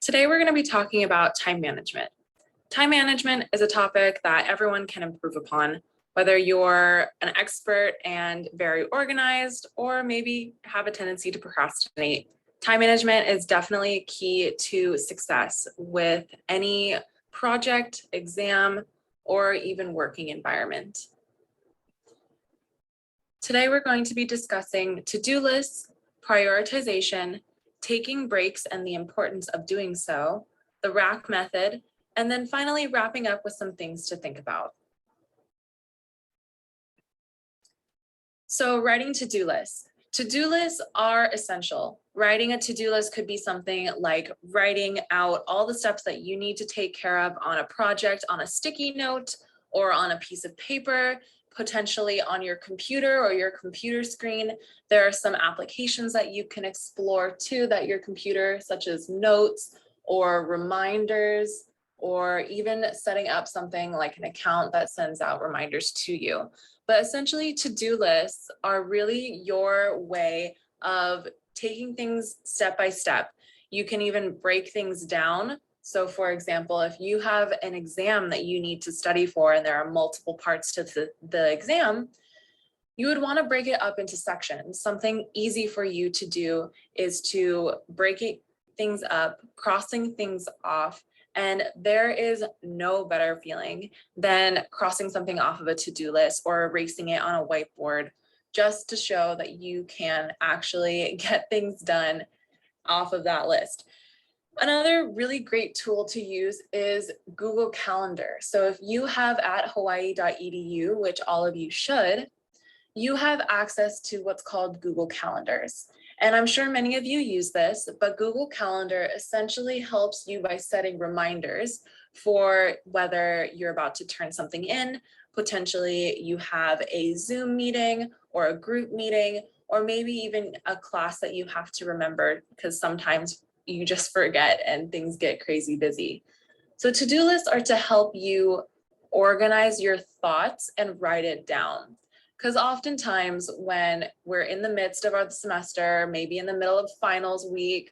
Today, we're going to be talking about time management. Time management is a topic that everyone can improve upon, whether you're an expert and very organized, or maybe have a tendency to procrastinate. Time management is definitely key to success with any project, exam, or even working environment. Today, we're going to be discussing to-do lists, prioritization, taking breaks and the importance of doing so, the rack method, and then finally wrapping up with some things to think about. So writing to-do lists. To-do lists are essential. Writing a to-do list could be something like writing out all the steps that you need to take care of on a project on a sticky note or on a piece of paper, potentially on your computer or your computer screen. There are some applications that you can explore too that your computer, such as notes or reminders, or even setting up something like an account that sends out reminders to you. But essentially, to-do lists are really your way of taking things step by step. You can even break things down. So for example, if you have an exam that you need to study for and there are multiple parts to the exam, you would want to break it up into sections. Something easy for you to do is to break things up, crossing things off. And there is no better feeling than crossing something off of a to-do list or erasing it on a whiteboard, just to show that you can actually get things done off of that list. Another really great tool to use is Google Calendar. So if you have at hawaii.edu, which all of you should, you have access to what's called Google Calendars. And I'm sure many of you use this, but Google Calendar essentially helps you by setting reminders for whether you're about to turn something in, potentially you have a Zoom meeting or a group meeting, or maybe even a class that you have to remember because sometimes you just forget and things get crazy busy. So to-do lists are to help you organize your thoughts and write it down. Because oftentimes when we're in the midst of our semester, maybe in the middle of finals week,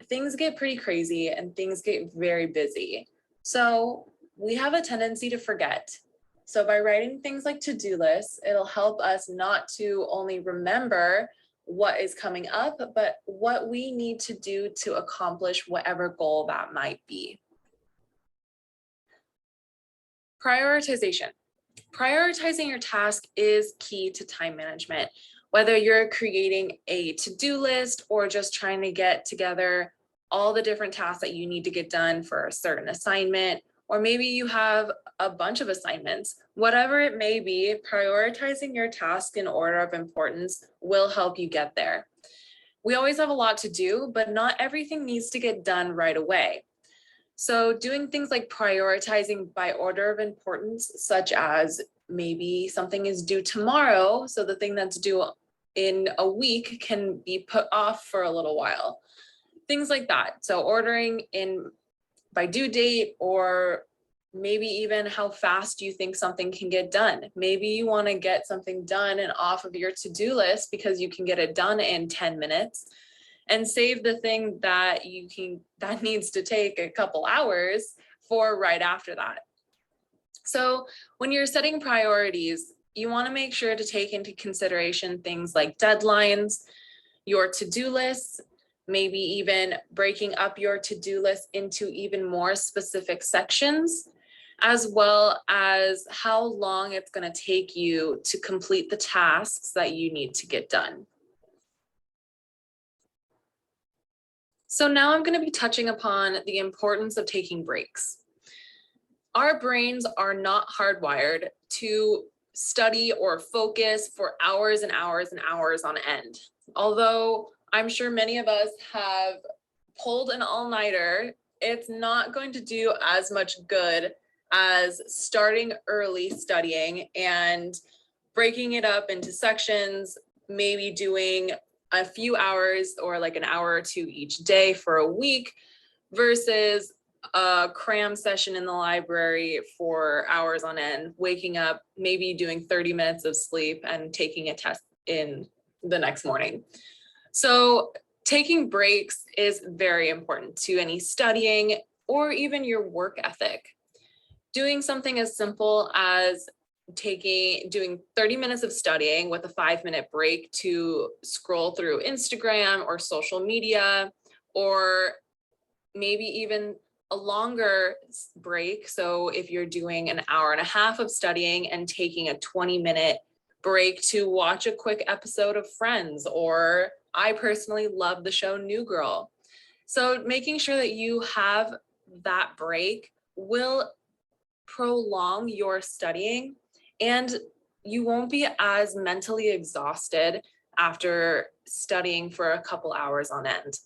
things get pretty crazy and things get very busy. So we have a tendency to forget. So by writing things like to-do lists, it'll help us not to only remember what is coming up, but what we need to do to accomplish whatever goal that might be. Prioritization. Prioritizing your task is key to time management. Whether you're creating a to-do list or just trying to get together all the different tasks that you need to get done for a certain assignment, or maybe you have a bunch of assignments, whatever it may be, prioritizing your task in order of importance will help you get there. We always have a lot to do, but not everything needs to get done right away. So doing things like prioritizing by order of importance, such as maybe something is due tomorrow, so the thing that's due in a week can be put off for a little while. Things like that. So ordering in by due date, or maybe even how fast you think something can get done. Maybe you want to get something done and off of your to-do list because you can get it done in 10 minutes. And save the thing that that needs to take a couple hours for right after that. So when you're setting priorities, you want to make sure to take into consideration things like deadlines, your to-do lists, maybe even breaking up your to-do list into even more specific sections, as well as how long it's going to take you to complete the tasks that you need to get done. So now I'm going to be touching upon the importance of taking breaks. Our brains are not hardwired to study or focus for hours and hours and hours on end. Although I'm sure many of us have pulled an all-nighter, it's not going to do as much good as starting early studying and breaking it up into sections, maybe doing a few hours or like an hour or two each day for a week versus a cram session in the library for hours on end, waking up, maybe doing 30 minutes of sleep and taking a test in the next morning. So Taking breaks is very important to any studying or even your work ethic. Doing something as simple as doing 30 minutes of studying with a 5-minute break to scroll through Instagram or social media, or maybe even a longer break. So if you're doing an hour and a half of studying and taking a 20-minute break to watch a quick episode of Friends, or I personally love the show New Girl. So making sure that you have that break will prolong your studying, and you won't be as mentally exhausted after studying for a couple hours on end.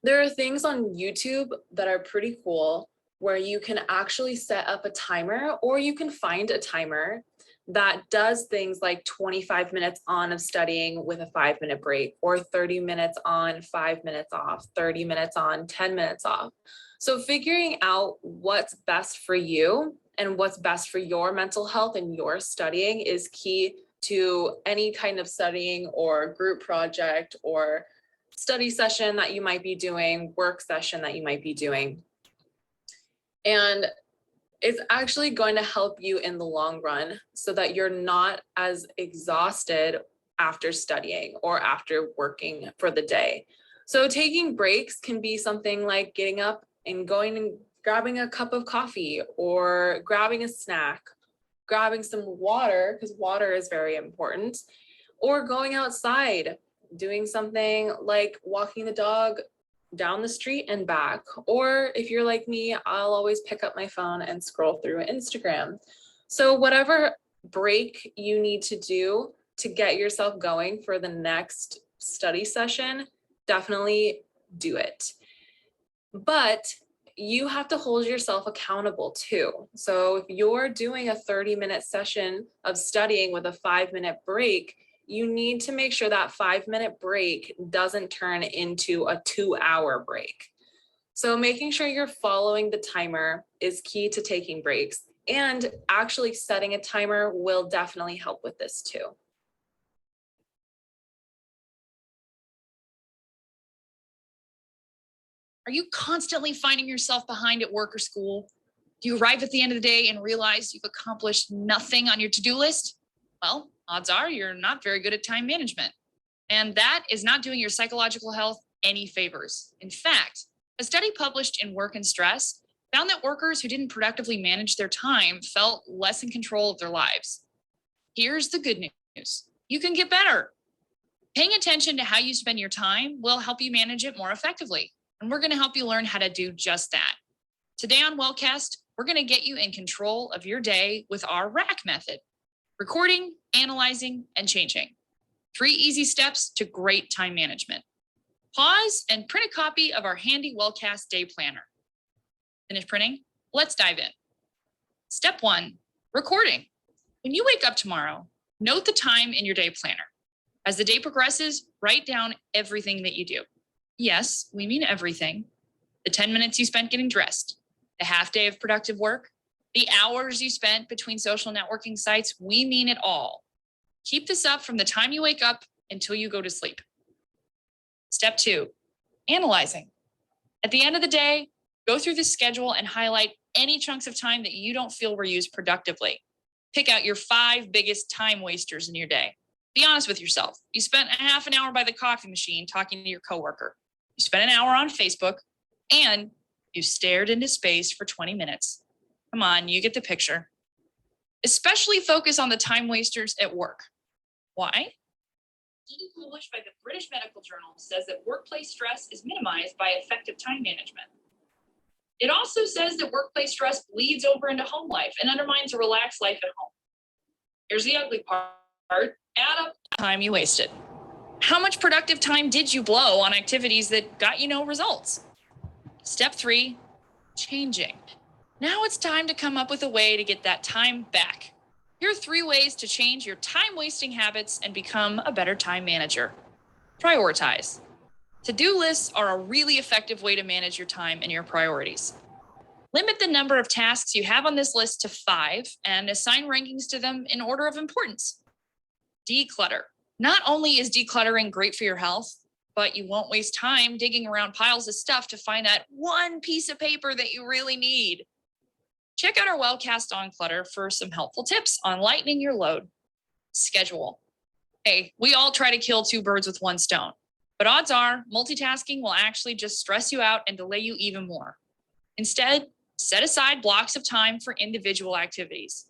There are things on YouTube that are pretty cool where you can actually set up a timer, or you can find a timer that does things like 25 minutes on of studying with a 5-minute break, or 30 minutes on, 5 minutes off, 30 minutes on, 10 minutes off. So figuring out what's best for you and what's best for your mental health and your studying is key to any kind of studying or group project or study session that you might be doing, work session that you might be doing. And it's actually going to help you in the long run so that you're not as exhausted after studying or after working for the day. So taking breaks can be something like getting up and going and grabbing a cup of coffee, or grabbing a snack, grabbing some water, because water is very important, or going outside, doing something like walking the dog down the street and back. Or if you're like me, I'll always pick up my phone and scroll through Instagram. So whatever break you need to do to get yourself going for the next study session, definitely do it. But you have to hold yourself accountable too. So if you're doing a 30-minute session of studying with a 5-minute break, you need to make sure that 5-minute break doesn't turn into a 2-hour break. So making sure you're following the timer is key to taking breaks, and actually setting a timer will definitely help with this too. Are you constantly finding yourself behind at work or school? Do you arrive at the end of the day and realize you've accomplished nothing on your to-do list? Well, odds are you're not very good at time management. And that is not doing your psychological health any favors. In fact, a study published in Work and Stress found that workers who didn't productively manage their time felt less in control of their lives. Here's the good news. You can get better. Paying attention to how you spend your time will help you manage it more effectively. And we're going to help you learn how to do just that. Today on Wellcast, we're going to get you in control of your day with our RACK method: recording, analyzing, and changing. 3 easy steps to great time management. Pause and print a copy of our handy Wellcast day planner. Finish printing? Let's dive in. Step 1, recording. When you wake up tomorrow, note the time in your day planner. As the day progresses, write down everything that you do. Yes, we mean everything. The 10 minutes you spent getting dressed, the half day of productive work, the hours you spent between social networking sites, we mean it all. Keep this up from the time you wake up until you go to sleep. Step 2, analyzing. At the end of the day, go through the schedule and highlight any chunks of time that you don't feel were used productively. Pick out your 5 biggest time wasters in your day. Be honest with yourself. You spent a half an hour by the coffee machine talking to your coworker. You spent an hour on Facebook, and you stared into space for 20 minutes. Come on, you get the picture. Especially focus on the time wasters at work. Why? A study published by the British Medical Journal says that workplace stress is minimized by effective time management. It also says that workplace stress bleeds over into home life and undermines a relaxed life at home. Here's the ugly part. Add up the time you wasted. How much productive time did you blow on activities that got you no results? Step 3, changing. Now it's time to come up with a way to get that time back. Here are 3 ways to change your time-wasting habits and become a better time manager. Prioritize. To-do lists are a really effective way to manage your time and your priorities. Limit the number of tasks you have on this list to 5 and assign rankings to them in order of importance. Declutter. Not only is decluttering great for your health, but you won't waste time digging around piles of stuff to find that one piece of paper that you really need. Check out our Wellcast on Clutter for some helpful tips on lightening your load. Schedule. Hey, we all try to kill two birds with one stone, but odds are multitasking will actually just stress you out and delay you even more. Instead, set aside blocks of time for individual activities.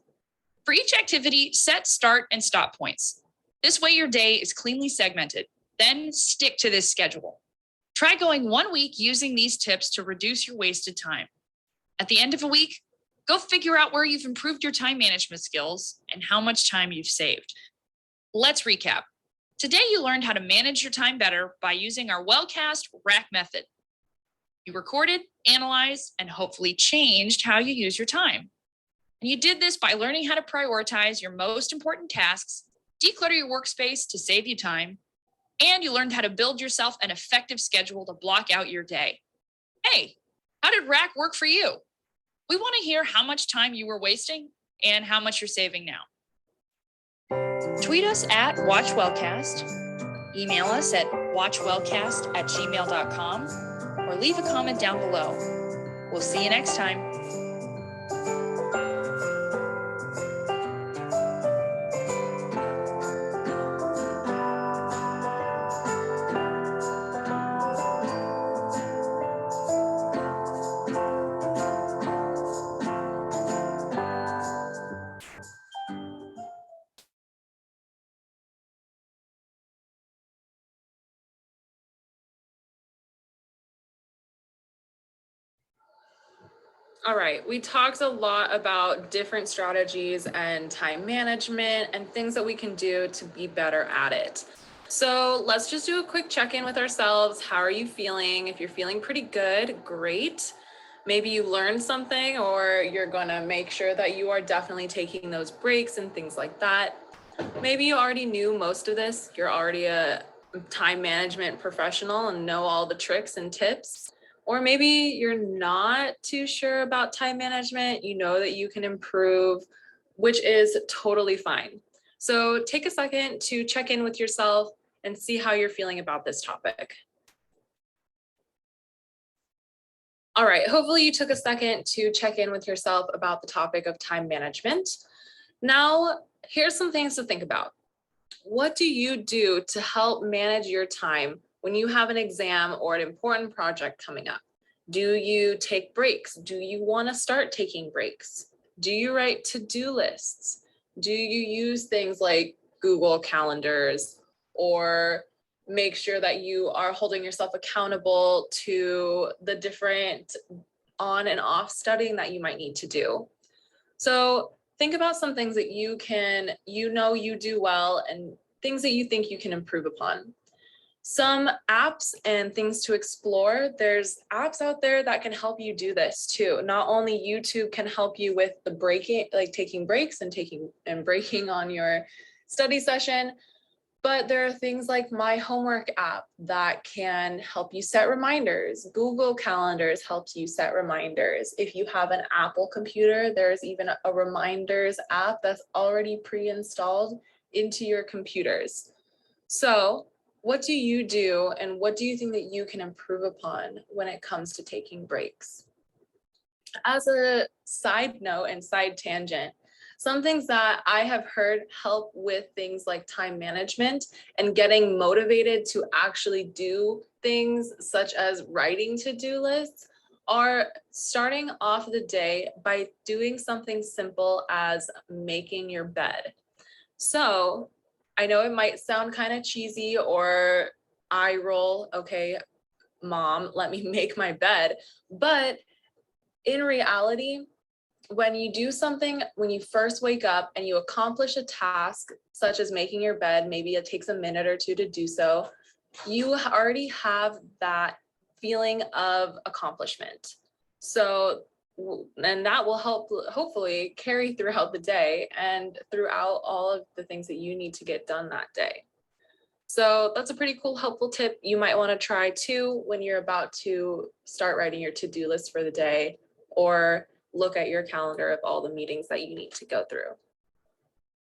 For each activity, set start and stop points. This way your day is cleanly segmented. Then stick to this schedule. Try going 1 week using these tips to reduce your wasted time. At the end of a week, go figure out where you've improved your time management skills and how much time you've saved. Let's recap. Today, you learned how to manage your time better by using our Wellcast rack method. You recorded, analyzed, and hopefully changed how you use your time. And you did this by learning how to prioritize your most important tasks, declutter your workspace to save you time, and you learned how to build yourself an effective schedule to block out your day. Hey, how did rack work for you? We want to hear how much time you were wasting and how much you're saving now. Tweet us at WatchWellcast, email us at watchwellcast@gmail.com, or leave a comment down below. We'll see you next time. All right, we talked a lot about different strategies and time management and things that we can do to be better at it. So let's just do a quick check-in with ourselves. How are you feeling? If you're feeling pretty good, great. Maybe you learned something, or you're gonna make sure that you are definitely taking those breaks and things like that. Maybe you already knew most of this. You're already a time management professional and know all the tricks and tips. Or maybe you're not too sure about time management. You know that you can improve, which is totally fine. So take a second to check in with yourself and see how you're feeling about this topic. All right, hopefully you took a second to check in with yourself about the topic of time management. Now, here's some things to think about. What do you do to help manage your time when you have an exam or an important project coming up? Do you take breaks? Do you want to start taking breaks? Do you write to-do lists? Do you use things like Google calendars, or make sure that you are holding yourself accountable to the different on and off studying that you might need to do? So think about some things that you do well, and things that you think you can improve upon. Some apps and things to explore. There's apps out there that can help you do this too. Not only YouTube can help you with the breaking, like taking breaks and breaking on your study session, but there are things like my homework app that can help you set reminders. Google Calendars helps you set reminders. If you have an Apple computer, there's even a reminders app that's already pre-installed into your computers. So what do you do, and what do you think that you can improve upon when it comes to taking breaks? As a side note and side tangent, some things that I have heard help with things like time management and getting motivated to actually do things such as writing to-do lists are starting off the day by doing something simple as making your bed. So I know it might sound kind of cheesy or eye roll, okay, mom, let me make my bed. But in reality, when you do something, when you first wake up and you accomplish a task, such as making your bed, maybe it takes a minute or two to do so, you already have that feeling of accomplishment. So, and that will help hopefully carry throughout the day and throughout all of the things that you need to get done that day. So that's a pretty cool, helpful tip you might want to try too when you're about to start writing your to-do list for the day, or look at your calendar of all the meetings that you need to go through.